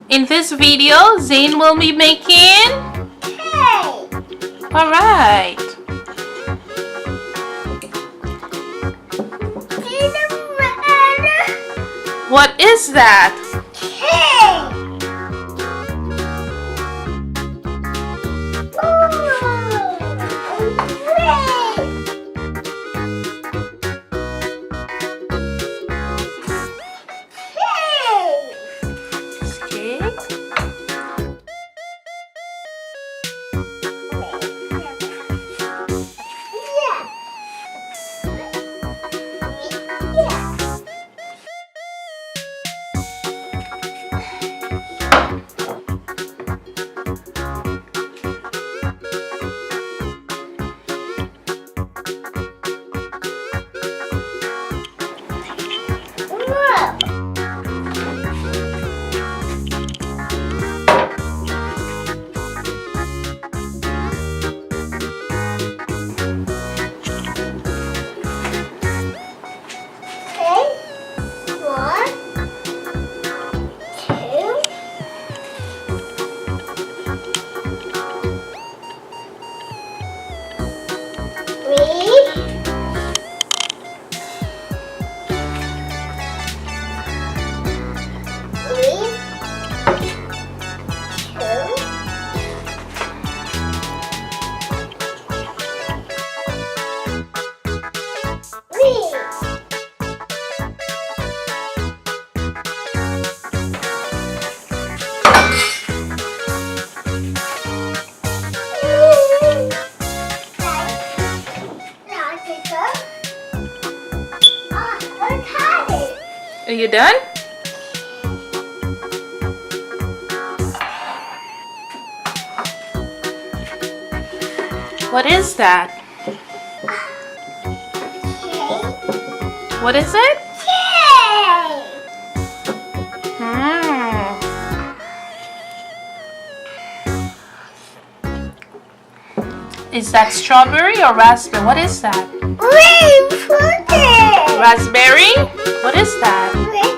In this video, Zane will be making Cake. Alright. What is that? Cake. Are you done? What is that? What is it? Is that strawberry or raspberry? What is that? Raspberry? What is that?